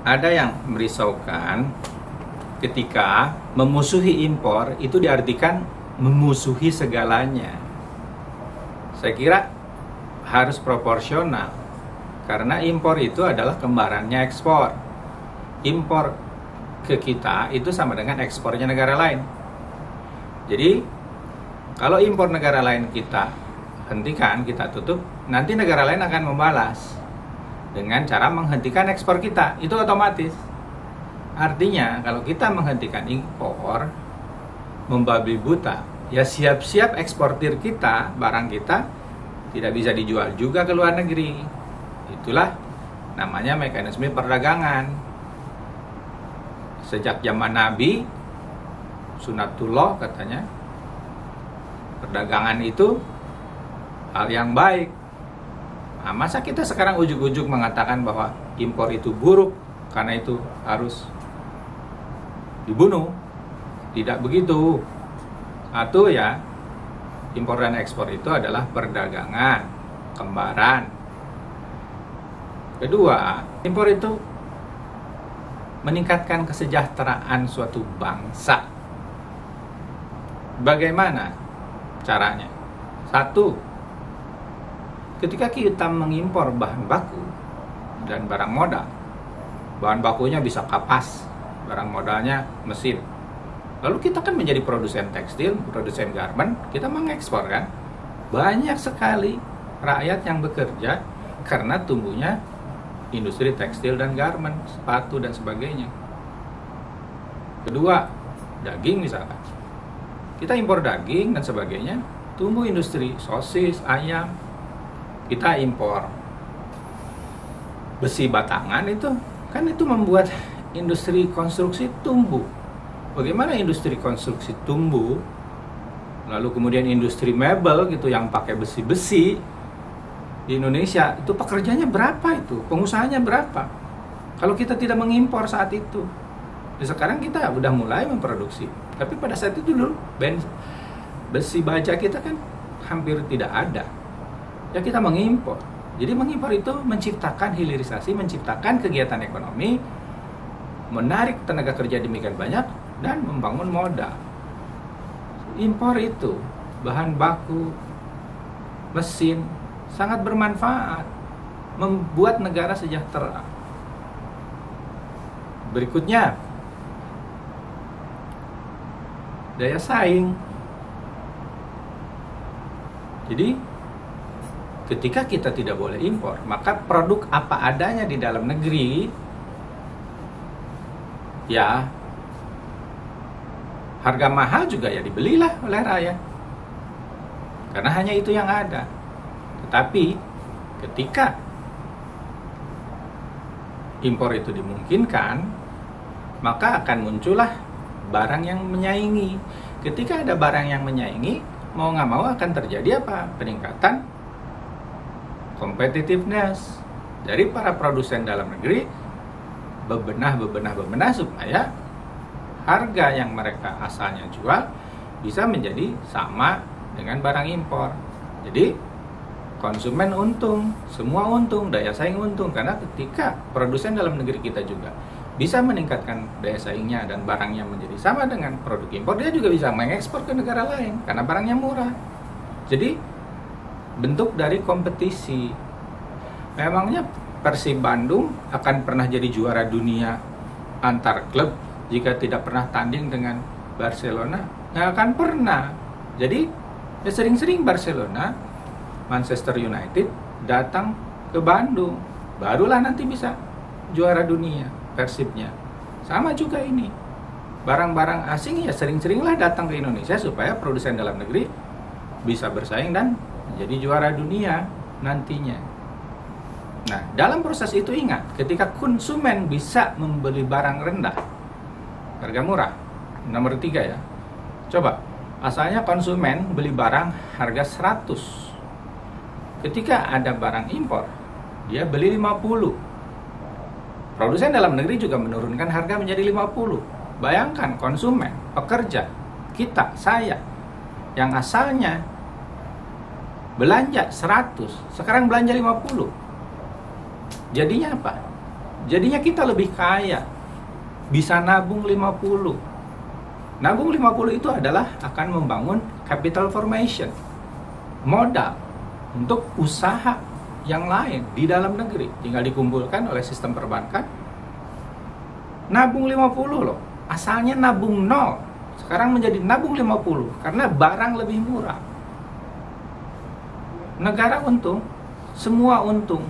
ada yang merisaukan ketika memusuhi impor itu diartikan memusuhi segalanya. Saya kira harus proporsional, karena impor itu adalah kembarannya ekspor. Impor ke kita itu sama dengan ekspornya negara lain. Jadi kalau impor negara lain kita hentikan, kita tutup, nanti negara lain akan membalas dengan cara menghentikan ekspor kita. Itu otomatis. Artinya kalau kita menghentikan impor, membabi buta, ya siap-siap eksportir kita, barang kita tidak bisa dijual juga ke luar negeri. Itulah namanya mekanisme perdagangan. Sejak zaman Nabi, sunatullah katanya, perdagangan itu hal yang baik. Nah, masa kita sekarang ujuk-ujuk mengatakan bahwa impor itu buruk, karena itu harus dibunuh? Tidak begitu. Atau ya, impor dan ekspor itu adalah perdagangan, kembaran. Kedua, impor itu meningkatkan kesejahteraan suatu bangsa. Bagaimana caranya? Satu, ketika kita mengimpor bahan baku dan barang modal, bahan bakunya bisa kapas, barang modalnya mesin. Lalu kita kan menjadi produsen tekstil, produsen garment, kita mengekspor kan. Banyak sekali rakyat yang bekerja karena tumbuhnya industri tekstil dan garment, sepatu dan sebagainya. Kedua, daging misalkan. Kita impor daging dan sebagainya, tumbuh industri sosis, ayam. Kita impor besi batangan itu, kan itu membuat industri konstruksi tumbuh. Bagaimana industri konstruksi tumbuh, lalu kemudian industri mebel gitu yang pakai besi-besi di Indonesia, itu pekerjanya berapa itu? Pengusahanya berapa? Kalau kita tidak mengimpor saat itu. Sekarang kita udah mulai memproduksi. Tapi pada saat itu dulu besi baja kita kan hampir tidak ada. Ya kita mengimpor. Jadi mengimpor itu menciptakan hilirisasi, menciptakan kegiatan ekonomi, menarik tenaga kerja demikian banyak, dan membangun modal. Impor itu bahan baku, mesin, sangat bermanfaat, membuat negara sejahtera. Berikutnya, daya saing. Jadi, ketika kita tidak boleh impor, maka produk apa adanya di dalam negeri, ya harga mahal juga ya dibelilah oleh rakyat. Karena hanya itu yang ada. Tetapi ketika impor itu dimungkinkan, maka akan muncullah barang yang menyaingi. Ketika ada barang yang menyaingi, mau nggak mau akan terjadi apa? Peningkatan competitiveness dari para produsen dalam negeri, bebenah supaya harga yang mereka asalnya jual bisa menjadi sama dengan barang impor. Jadi konsumen untung, semua untung, daya saing untung. Karena ketika produsen dalam negeri kita juga bisa meningkatkan daya saingnya dan barangnya menjadi sama dengan produk impor, dia juga bisa mengekspor ke negara lain karena barangnya murah. Jadi bentuk dari kompetisi. Memangnya Persib Bandung akan pernah jadi juara dunia antar klub jika tidak pernah tanding dengan Barcelona? Nggak akan pernah. Jadi ya sering-sering Barcelona, Manchester United datang ke Bandung, barulah nanti bisa juara dunia Persibnya. Sama juga ini, barang-barang asing ya sering-seringlah datang ke Indonesia supaya produsen dalam negeri bisa bersaing dan menjadi juara dunia nantinya. Nah, dalam proses itu ingat, ketika konsumen bisa membeli barang rendah, harga murah, nomor 3 ya. Coba, asalnya konsumen beli barang harga 100. Ketika ada barang impor, dia beli 50. Produsen dalam negeri juga menurunkan harga menjadi 50. Bayangkan konsumen, pekerja, kita, saya, yang asalnya belanja 100, sekarang belanja 50. Jadinya apa? Jadinya kita lebih kaya. Bisa nabung 50. Nabung 50 itu adalah akan membangun capital formation, modal untuk usaha yang lain di dalam negeri. Tinggal dikumpulkan oleh sistem perbankan. Nabung 50 loh. Asalnya nabung 0. Sekarang menjadi nabung 50 karena barang lebih murah. Negara untung, semua untung.